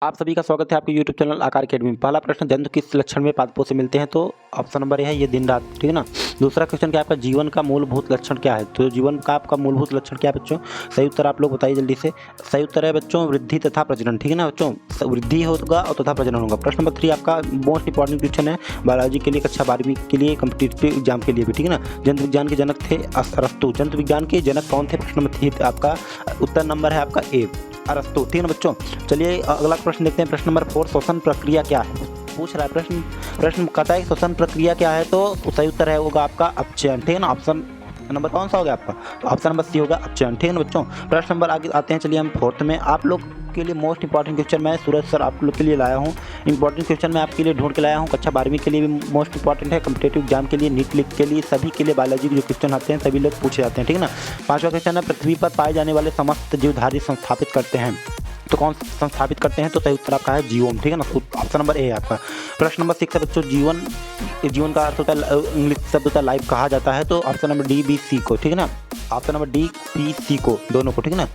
आप सभी का स्वागत है आपके YouTube चैनल आकार अकेडमी में। पहला प्रश्न, जंतु किस लक्षण में पादपों से मिलते हैं? तो ऑप्शन नंबर ए है ये दिन रात, ठीक है ना। दूसरा क्वेश्चन, क्या आपका जीवन का मूलभूत लक्षण क्या है? तो जीवन का आपका मूलभूत लक्षण क्या है बच्चों? सही उत्तर आप लोग बताइए जल्दी से। सही उत्तर है बच्चों वृद्धि तथा प्रजनन, ठीक है ना बच्चों। वृद्धि होगा और तथा प्रजनन होगा। प्रश्न नंबर 3 आपका मोस्ट इंपॉर्टेंट क्वेश्चन है बायोलॉजी के लिए, कक्षा 12वीं के लिए, कॉम्पिटिटिव एग्जाम के लिए भी, ठीक है ना। जंतु विज्ञान के जनक थे अरस्तु। जंतु विज्ञान के जनक कौन थे? प्रश्न नंबर 3 आपका उत्तर नंबर है आपका ए, अरस्तु, ठीक है ना बच्चों। चलिए अगला प्रश्न देखते हैं। प्रश्न नंबर 4, श्वसन प्रक्रिया क्या है? पूछ रहा है प्रश्न कहता है श्वसन प्रक्रिया क्या है? तो सही उत्तर है होगा आपका अपचयन, ठीक है ना। ऑप्शन नंबर कौन सा हो गया आपका? तो ऑप्शन नंबर सी होगा अपचयन, ठीक है ना बच्चों। प्रश्न नंबर आगे आते हैं, चलिए हम 4th में। आप लोग के लिए मोस्ट इंपॉर्टेंट क्वेश्चन मैं सूरज सर आप लोग के लिए लाया हूँ। इंपॉर्टेंट क्वेश्चन मैं आपके लिए ढूंढ के लाया हूँ। कक्षा 12वीं के लिए भी मोस्ट इंपॉर्टेंट है, कॉम्पिटिटिव एग्जाम के लिए, नीट लिख के लिए, सभी के लिए बायोलॉजी के जो क्वेश्चन आते हैं सभी लोग पूछे जाते हैं, ठीक है ना। 5वां क्वेश्चन है, पृथ्वी पर पाए जाने वाले समस्त जीवधारी संस्थापित करते हैं, तो कौन संस्थापित करते हैं? तो सही उत्तर आपका है जीवोम, ठीक है ना। ऑप्शन नंबर ए है आपका। प्रश्न नंबर 6 है बच्चों, जीवन का अर्थ होता है, इंग्लिश शब्द होता है लाइफ कहा जाता है, तो option number D B C को, ठीक है ना। Option number D B C को, दोनों को, ठीक है ना,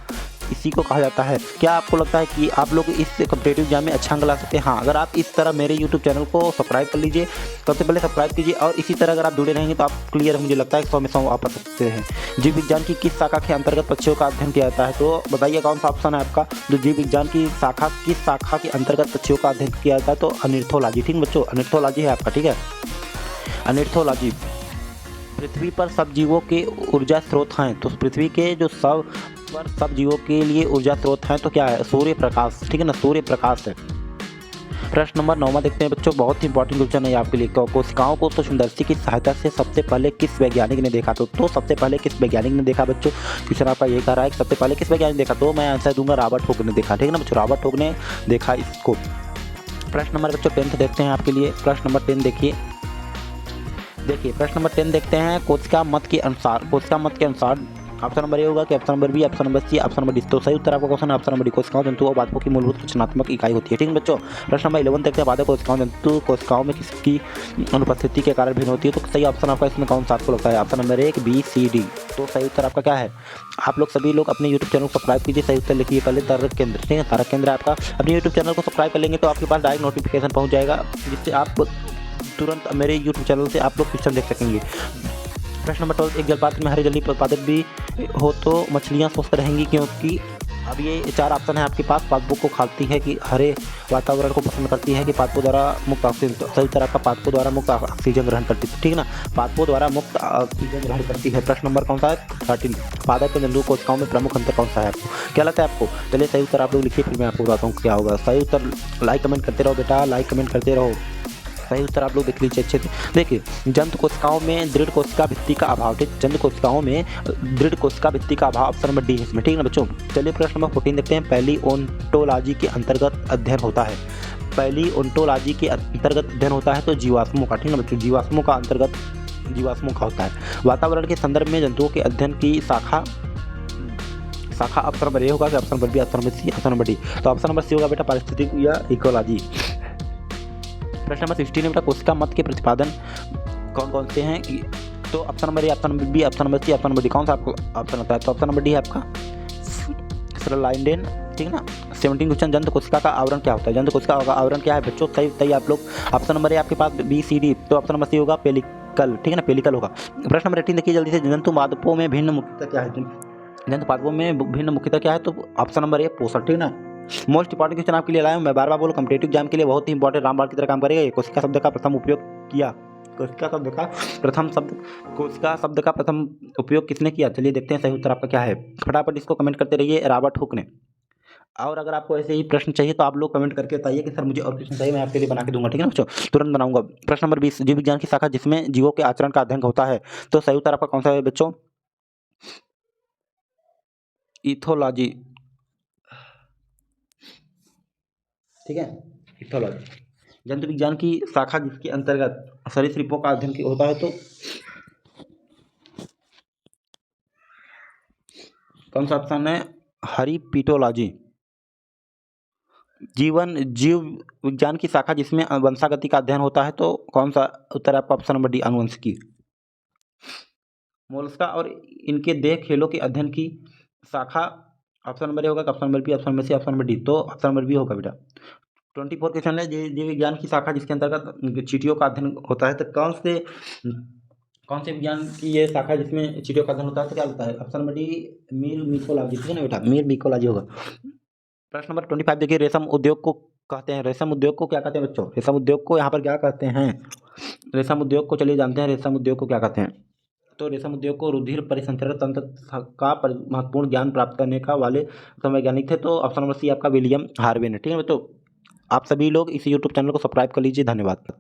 इसी को कहा जाता है। क्या आपको लगता है कि आप लोग इस कॉम्पिटिटिव एग्जाम में अच्छा अंक ला सकते हैं? हाँ, अगर आप इस तरह मेरे यूट्यूब चैनल को सब्सक्राइब कर लीजिए, सबसे पहले सब्सक्राइब कीजिए, और इसी तरह अगर आप जुड़े रहेंगे तो आप क्लियर, मुझे लगता है 100 में 100 आप आ सकते हैं। जीव विज्ञान की किस शाखा के अंतर्गत पक्षियों का अध्ययन किया जाता है? तो बताइए कौन सा ऑप्शन है आपका जो जीव विज्ञान की शाखा किस शाखा के अंतर्गत पक्षियों का अध्ययन किया जाता है? तो अनिर्थोलॉजी, ठीक है बच्चों, अनिर्थोलॉजी है आपका, ठीक है, अनिर्थोलॉजी। पृथ्वी पर सब जीवों के ऊर्जा स्रोत हैं, तो पृथ्वी के जो सब जीवों के लिए ऊर्जा स्रोत हैं तो क्या है? सूर्य प्रकाश, ठीक है ना, सूर्य प्रकाश है। प्रश्न नंबर 9 देखते हैं बच्चों, बहुत ही इंपॉर्टेंट क्वेश्चन है आपके लिए। कोशिकाओं को सूक्ष्मदर्शी की सहायता से सबसे पहले किस वैज्ञानिक ने देखा? तो सबसे पहले किस वैज्ञानिक ने देखा बच्चों? क्वेश्चन आपका ये कह रहा है कि सबसे पहले किस वैज्ञानिक ने देखा, तो मैं आंसर दूंगा रॉबर्ट हुक ने देखा, ठीक है ना बच्चों, रॉबर्ट हुक ने देखा इसको। प्रश्न नंबर बच्चों 10 देखते हैं आपके लिए। प्रश्न नंबर 10 देखिए प्रश्न नंबर 10 देखते हैं। कोशिका मत के अनुसार ऑप्शन नंबर ए होगा कि option number B, option number C, option number D? तो सही उत्तर आपका क्वेश्चन है ऑप्शन नंबर डी, कोशिकाओं जंतुओं और पादपों की मूलभूत रचनात्मक इकाई होती है, ठीक है बच्चों। प्रश्न नंबर 11 देखते हैं, पादप कोशिकाओं जंतु कोशिकाओं में किसकी अनुपस्थिति के कारण भिन्न होती है? तो सही ऑप्शन आपका इसमें कौन सा आपको लगता है? Option number 1 B C D. तो सही उत्तर आपका क्या है? आप लोग सभी लोग अपने यूट्यूब चैनल को सब्सक्राइब कीजिए, सही उत्तर लिखिए पहले तारक केंद्र, ठीक है, तारक केंद्र आपका। अपने यूट्यूब चैनल को सब्सक्राइब कर लेंगे तो आपके पास डायरेक्ट नोटिफिकेशन पहुंच जाएगा, जिससे आप तुरंत मेरे यूट्यूब चैनल से आप लोग क्वेश्चन देख सकेंगे। प्रश्न नंबर 12, एक जलपात्र में हरे जलीय उत्पादक भी हो तो मछलियां स्वस्थ रहेंगी, क्योंकि अब ये 4 ऑप्शन है आपके पास। पादपों को खाती है कि हरे वातावरण को पसंद करती है कि पादपों द्वारा मुक्त ऑक्सीजन? तो सही उत्तर आपका पादपों द्वारा मुक्त ऑक्सीजन ग्रहण करती है, ठीक है ना, पादपों द्वारा मुक्त ऑक्सीजन ग्रहण करती है। प्रश्न नंबर कौन सा है? 13, पादप और जंतु कोशिकाओं में प्रमुख अंतर कौन सा है? आपको क्या लगता है आपको? चलिए सही उत्तर आप लोग लिखिए, फिर मैं आपको बताता हूँ क्या होगा। सही उत्तर लाइक कमेंट करते रहो बेटा, लाइक कमेंट करते रहो। सही उत्तर आप लोग देख लीजिए अच्छे से। देखिए, जंतु कोशिकाओं में दृढ़ कोशिका भित्ति का अभाव, ठीक, जंतु कोशिकाओं में दृढ़ कोशिका भित्ति का अभाव, ऑप्शन नंबर डी है इसमें, ठीक है ना बच्चों। चलिए प्रश्न नंबर 14 देखते हैं। पहली ओंटोलॉजी के अंतर्गत अध्ययन होता है, पहली ओंटोलॉजी के अंतर्गत अध्ययन होता है तो जीवाश्मों का, ठीक है ना बच्चों, जीवाश्मों का अंतर्गत जीवाश्मों का होता है। वातावरण के संदर्भ में जंतुओं के अध्ययन की शाखा ऑप्शन नंबर ए होगा कि option number B, option number C, option number D? तो ऑप्शन नंबर सी होगा बेटा पारिस्थितिकी या इकोलॉजी। प्रश्न नंबर 16 में बेटा कोशिका मत के प्रतिपादन कौन कौन से हैं? तो option number A, option number B, option number C, option number D? कौन सा आपको ऑप्शन लगता है? तो ऑप्शन नंबर डी है आपका सरलाइडेन, ठीक है ना। 17 क्वेश्चन, जंतु कोशिका का आवरण क्या होता है? जंतु कोशिका का आवरण क्या है बच्चों? सही आप लोग ऑप्शन नंबर ए आपके पास बी सी डी, तो ऑप्शन नंबर सी होगा पेलिकल, ठीक है ना, पेलिकल होगा। प्रश्न नंबर 18 देखिए जल्दी से, जंतु पादपों में भिन्न मुख्यता क्या है? जंतु पादपों में भिन्न मुख्यता क्या है? तो ऑप्शन नंबर ए पोषण, ठीक है ना। मोस्ट इंपॉर्टेंट क्वेश्चन आपके लिए लाया हूं, मैं बार बार बोलूं, कॉम्पिटिटिव एग्जाम के लिए बहुत ही इंपॉर्टेंट रामबाण की तरह काम करेगा। कोशिका शब्द का प्रथम उपयोग किया, कोशिका शब्द का प्रथम उपयोग किसने किया? चलिए देखते हैं सही उत्तर आपका क्या है। फटाफट इसको कमेंट करते रहिए, रॉबर्ट हुक ने। और अगर आपको ऐसे ही प्रश्न चाहिए तो आप लोग कमेंट करके बताइए कि सर मुझे और प्रश्न चाहिए, मैं आपके लिए बना के दूंगा, ठीक है ना बच्चों, तुरंत बनाऊंगा। प्रश्न नंबर 20, जीव विज्ञान की शाखा जिसमें जीवों के आचरण का अध्ययन होता है, तो सही उत्तर आपका कौन सा है बच्चों? इथोलॉजी, ठीक है, इथोलॉजी। जंतु विज्ञान की शाखा जिसके अंतर्गत सरीसृपों का अध्ययन होता है, तो कौन सा ऑप्शन है? हरिपीटोलॉजी। जीव विज्ञान की शाखा जिसमें वंशागति का अध्ययन होता है, तो कौन सा उत्तर है आपका? ऑप्शन नंबर डी, आनुवंशिकी। मोलस्का और इनके देह खेलों के अध्ययन की शाखा ऑप्शन नंबर ए होगा, option number B, option number C, option number D. तो ऑप्शन नंबर बी होगा बेटा। 24 क्वेश्चन है। जीव विज्ञान की शाखा जिसके अंतर्गत चींटियों का अध्ययन होता है, तो कौन से विज्ञान की ये शाखा है जिसमें चींटियों का अध्ययन होता है, तो क्या होता है? ऑप्शन नंबर डी मीर मिकोलॉजी, ठीक है ना बेटा, मीर मिकोलॉजी होगा। प्रश्न नंबर 25 देखिए, रेशम उद्योग को कहते हैं, रेशम उद्योग को क्या कहते हैं बच्चों? रेशम उद्योग को यहाँ पर क्या कहते हैं? रेशम उद्योग को चलिए जानते हैं, रेशम उद्योग को क्या कहते हैं। तो रेशम उद्योग को रुधिर परिसंचरण तंत्र का महत्वपूर्ण ज्ञान प्राप्त करने का वाले वैज्ञानिक थे। तो ऑप्शन नंबर सी आपका विलियम हार्वे है, ठीक है। तो आप सभी लोग इस यूट्यूब चैनल को सब्सक्राइब कर लीजिए। धन्यवाद।